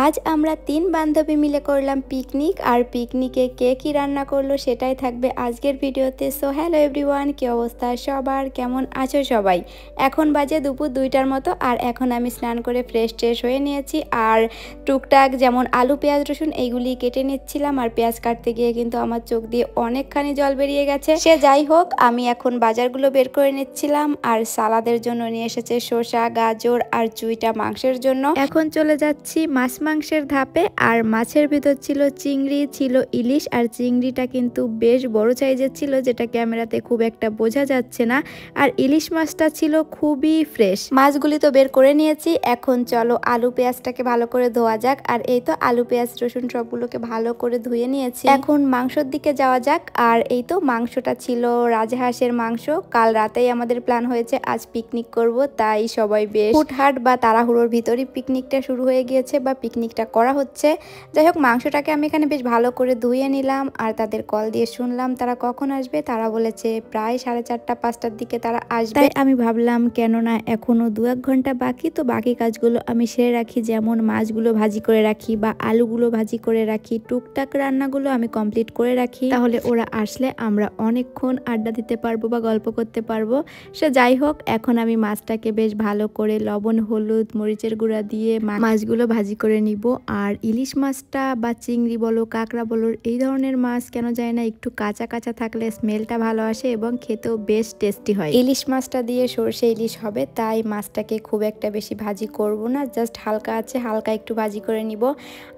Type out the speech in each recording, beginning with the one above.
আজ আমরা ৩ বান্ধবী মিলে করলাম পিকনিক। আর পিকনিকে কে কি রান্না করলো সেটাই থাকবে আজকের ভিডিওতে। সো হ্যালো এভরিওয়ান, কি অবস্থা সবার, কেমন আছো সবাই? এখন বাজে দুপুর 2টার মতো। আর এখন আমি স্নান করে ফ্রেশ ট্রেশ হয়ে নিয়েছি। আর টুকটাক যেমন আলু পেঁয়াজ রসুন এইগুলি কেটে নিচ্ছিলাম। আর পেঁয়াজ কাটতে গিয়ে কিন্তু আমার চোখ দিয়ে অনেকখানি জল বেরিয়ে গেছে। সে যাই হোক, আমি এখন বাজারগুলো বের করে নিচ্ছিলাম। আর সালাদের জন্য নিয়ে এসেছে শসা, গাজর আর চুইটা মাংসের জন্য। এখন চলে যাচ্ছি মাছ মাংসের ধাপে। আর মাছের ভিতর ছিল চিংড়ি, ছিল ইলিশ। আর চিংড়িটা কিন্তু বেশ বড় সাইজের ছিল, যেটা ক্যামেরাতে খুব একটা বোঝা যাচ্ছে না। আর ইলিশ মাছটা ছিল খুবই ফ্রেশ। মাছগুলি তো বের করে নিয়েছি। এখন চলো আলু পেঁয়াজটাকে ভালো করে ধোয়া যাক। আর এই তো আলু পেঁয়াজ রসুন সবগুলোকে ভালো করে ধুয়ে নিয়েছি। এখন মাংসর দিকে যাওয়া যাক। আর এই তো মাংসটা ছিল রাজহাঁসের মাংস। কাল রাতেই আমাদের প্ল্যান হয়েছে আজ পিকনিক করব, তাই সবাই বেশ হুটহাট বা তাড়াহুড়োর ভিতরই পিকনিকটা শুরু হয়ে গিয়েছে বা পিকনিকটা করা হচ্ছে। যাই হোক, মাংসটাকে আমি এখানে বেশ ভালো করে ধুয়ে নিলাম। আর তাদের কল দিয়ে শুনলাম তারা কখন আসবে। তারা বলেছে প্রায় 4:30 5টার দিকে তারা আসবে। তাই আমি ভাবলাম কেননা এখনো 2-1 ঘন্টা বাকি, তো বাকি কাজগুলো আমি সেরে রাখি, যেমন মাছগুলো ভাজি করে রাখি বা আলুগুলো ভাজি করে রাখি, টুকটাক রান্নাগুলো আমি কমপ্লিট করে রাখি। তাহলে ওরা আসলে আমরা অনেকক্ষণ আড্ডা দিতে পারবো বা গল্প করতে পারবো। সে যাই হোক, এখন আমি মাছটাকে বেশ ভালো করে লবণ হলুদ মরিচের গুঁড়া দিয়ে মাছগুলো ভাজি করে নিব। আর ইলিশ মাছটা বা চিংড়ি বলো কাঁকড়া বলো, এই ধরনের মাছ কেন যায় না, একটু কাঁচা কাঁচা থাকলে স্মেলটা ভালো আসে এবং খেতেও বেশ টেস্টি হয়। ইলিশ মাছটা দিয়ে সরষে ইলিশ হবে, তাই মাছটাকে খুব একটা বেশি ভাজি করব না, জাস্ট হালকা আছে হালকা একটু ভাজি করে নিব।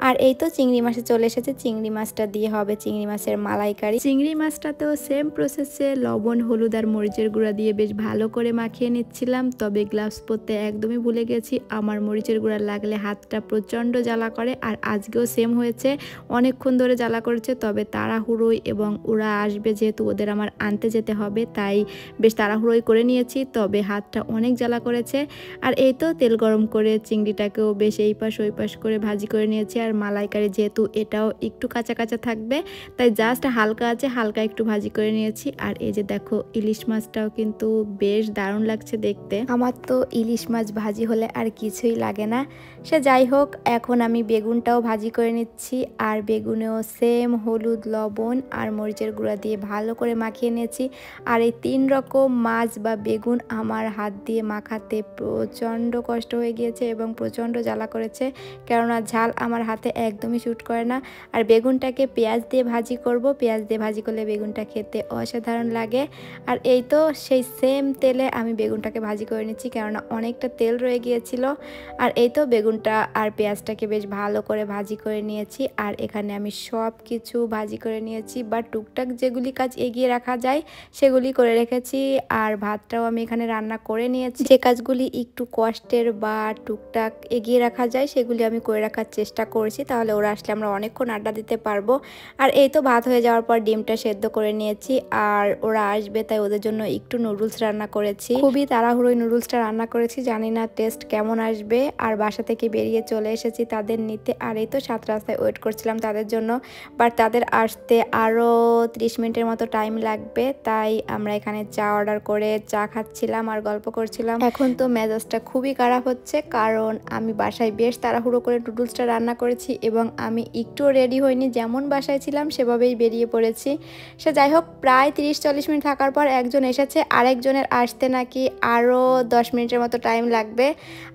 আর এই তো চিংড়ি মাছে চলে এসেছে। চিংড়ি মাছটা দিয়ে হবে চিংড়ি মাছের মালাইকারি। চিংড়ি মাছটা তো সেম প্রসেসে লবণ হলুদ আর মরিচের গুঁড়া দিয়ে বেশ ভালো করে মাখিয়ে নিচ্ছিলাম। তবে গ্লাভস পরতে একদমই ভুলে গেছি। আমার মরিচের গুঁড়া লাগলে হাতটা প্রচণ্ড জ্বালা করে। আর আজকেও সেম হয়েছে, অনেকক্ষণ ধরে জ্বালা করেছে। তবে তাড়াহুড়োই, এবং ওরা আসবে যেহেতু ওদের আমার আনতে যেতে হবে, তাই বেশ তাড়াহুড়োই করে নিয়েছি। তবে হাতটা অনেক জ্বালা করেছে। আর এই তো তেল গরম করে চিংড়িটাকেও বেশ এই পাশ ওই পাশ করে ভাজি করে নিয়েছি। আর মালাইকারি যেহেতু এটাও একটু কাঁচা কাঁচা থাকবে, তাই জাস্ট হালকা আছে হালকা একটু ভাজি করে নিয়েছি। আর এই যে দেখো ইলিশ মাছটাও কিন্তু বেশ দারুণ লাগছে দেখতে। আমার তো ইলিশ মাছ ভাজি হলে আর কিছুই লাগে না। সে যাই হোক, এখন আমি বেগুনটাও ভাজি করে নিচ্ছি। আর বেগুনেও সেম হলুদ লবণ আর মরিচের গুঁড়া দিয়ে ভালো করে মাখিয়ে নিয়েছি। আর এই 3 রকম মাছ বা বেগুন আমার হাত দিয়ে মাখাতে প্রচণ্ড কষ্ট হয়ে গিয়েছে এবং প্রচণ্ড জ্বালা করেছে, কেননা ঝাল আমার হাতে একদমই শ্যুট করে না। আর বেগুনটাকে পেঁয়াজ দিয়ে ভাজি করব। পেঁয়াজ দিয়ে ভাজি করলে বেগুনটা খেতে অসাধারণ লাগে। আর এই তো সেই সেম তেলে আমি বেগুনটাকে ভাজি করে নিচ্ছি, কেননা অনেকটা তেল রয়ে গিয়েছিল। আর এই তো বেগুনটা আর পেঁয়াজটাকে বেশ ভালো করে ভাজি করে নিয়েছি। আর এখানে আমি সব কিছু ভাজি করে নিয়েছি, বা টুকটাক যেগুলি কাজ এগিয়ে রাখা যায় সেগুলি করে রেখেছি। আর ভাতটাও আমি এখানে রান্না করে নিয়েছি। যে কাজগুলি একটু কষ্টের বা টুকটাক এগিয়ে রাখা যায় সেগুলি আমি করে রাখার চেষ্টা করেছি, তাহলে ওরা আসলে আমরা অনেকক্ষণ আড্ডা দিতে পারবো। আর এই তো ভাত হয়ে যাওয়ার পর ডিমটা সেদ্ধ করে নিয়েছি। আর ওরা আসবে তাই ওদের জন্য একটু নুডলস রান্না করেছি। খুবই তাড়াহুড়োই নুডলসটা রান্না করেছি, জানি না টেস্ট কেমন আসবে। আর বাসা থেকে বেরিয়ে চলে এসেছি তাদের নিতে। আর এই তো 7 রাস্তায় ওয়েট করছিলাম তাদের জন্য, বাট তাদের আসতে আরও 30 মিনিটের মতো টাইম লাগবে। তাই আমরা এখানে চা অর্ডার করে চা খাচ্ছিলাম আর গল্প করছিলাম। এখন তো মেজাজটা খুবই খারাপ হচ্ছে, কারণ আমি বাসায় বেশ তাড়াহুড়ো করে নুডলসটা রান্না করেছি এবং আমি একটুও রেডি হইনি, যেমন বাসায় ছিলাম সেভাবেই বেরিয়ে পড়েছি। সে যাই হোক, প্রায় 30-40 মিনিট থাকার পর একজন এসেছে। আরেকজনের আসতে নাকি আরও 10 মিনিটের মতো টাইম লাগবে।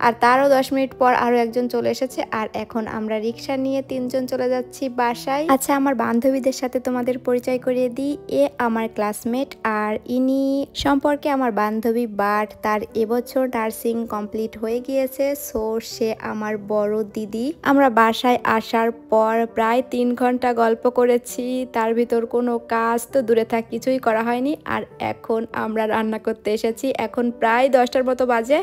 আর তারও 10 মিনিট পর আরও একজন চলে এসেছে। আর এখন আমরা রিক্সা নিয়ে 3 জন চলে যাচ্ছি বাসায়। আচ্ছা, আমার বান্ধবীদের সাথে তোমাদের পরিচয় করিয়ে দিই। এ আমার ক্লাসমেট, আর ইনি সম্পর্কে আমার বান্ধবী, বাট তার এবছর নার্সিং কমপ্লিট হয়ে গিয়েছে, সো সে আমার বড় দিদি। আমরা বাসায় আসার পর প্রায় 3 ঘন্টা গল্প করেছি, তার ভিতর কোনো কাজ তো দূরে থাক কিছুই করা হয়নি। আর এখন আমরা রান্না করতে এসেছি, এখন প্রায় 10টার মতো বাজে।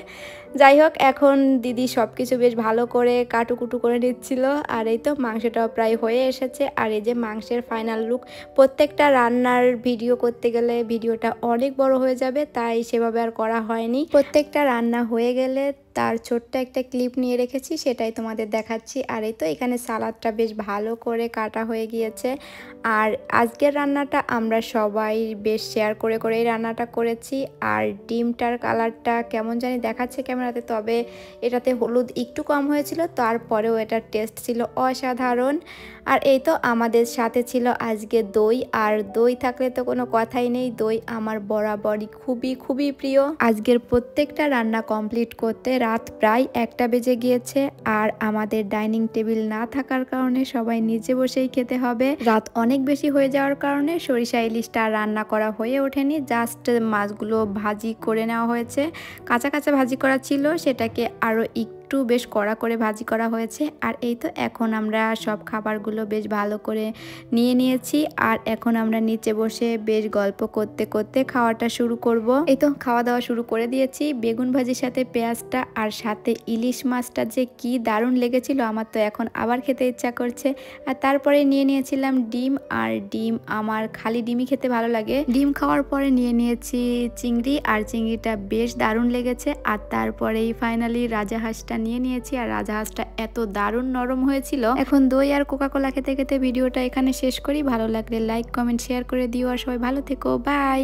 যাই হোক, এখন দিদি সব কিছু বেশ ভালো করে কাটুকুটু করে নিচ্ছিল। আর এই তো মাংসটাও প্রায় হয়ে এসেছে। আর এই যে মাংসের ফাইনাল লুক। প্রত্যেকটা রান্নার ভিডিও করতে গেলে ভিডিওটা অনেক বড় হয়ে যাবে, তাই সেভাবে আর করা হয়নি। প্রত্যেকটা রান্না হয়ে গেলে তার ছোট্ট একটা ক্লিপ নিয়ে রেখেছি, সেটাই তোমাদের দেখাচ্ছি। আর এই তো এখানে সালাদটা বেশ ভালো করে কাটা হয়ে গিয়েছে। আর আজকের রান্নাটা আমরা সবাই বেশ শেয়ার করে করেই রান্নাটা করেছি। আর ডিমটার কালারটা কেমন জানি দেখাচ্ছে ক্যামেরাতে, তবে এটাতে হলুদ একটু কম হয়েছিল, তারপরেও এটার টেস্ট ছিল অসাধারণ। আর এই তো আমাদের সাথে ছিল আজকে দই, আর দই থাকলে তো কোনো কথাই নেই, দই আমার বরাবরই খুবই প্রিয়। আজকের প্রত্যেকটা রান্না কমপ্লিট করতে রাত প্রায় 1টা বেজে গিয়েছে। আর আমাদের ডাইনিং টেবিল না থাকার কারণে সবাই নিচে বসেই খেতে হবে। রাত অনেক বেশি হয়ে যাওয়ার কারণে সরিষা ইলিশটা রান্না করা হয়ে ওঠেনি, জাস্ট মাছগুলো ভাজি করে নেওয়া হয়েছে। কাঁচা কাঁচা ভাজি করা ছিল, সেটাকে আরও একটু বেশ কড়া করে ভাজি করা হয়েছে। আর এই তো এখন আমরা সব খাবারগুলো বেশ ভালো করে নিয়ে নিয়েছি। আর এখন আমরা নিচে বসে বেশ গল্প করতে করতে খাওয়াটা শুরু করব। এই তো খাওয়া দাওয়া শুরু করে দিয়েছি। বেগুন ভাজির সাথে পেঁয়াজটা আর সাথে ইলিশ মাছটা যে কি দারুণ লেগেছিল, আমার তো এখন আবার খেতে ইচ্ছা করছে। আর তারপরে নিয়ে নিয়েছিলাম ডিম, আর ডিম আমার খালি ডিমই খেতে ভালো লাগে। ডিম খাওয়ার পরে নিয়ে নিয়েছি চিংড়ি, আর চিংড়িটা বেশ দারুণ লেগেছে। আর তারপরেই ফাইনালি রাজাহাঁসটা নিয়ে নিয়েছি, আর রাজাহাঁসটা এত দারুণ নরম হয়েছিল। এখন দই আর কোকা-কোলা খেতে খেতে ভিডিওটা এখানে শেষ করি। ভালো লাগলে লাইক, কমেন্ট, শেয়ার করে দিও। আর সবাই ভালো থেকো, বাই।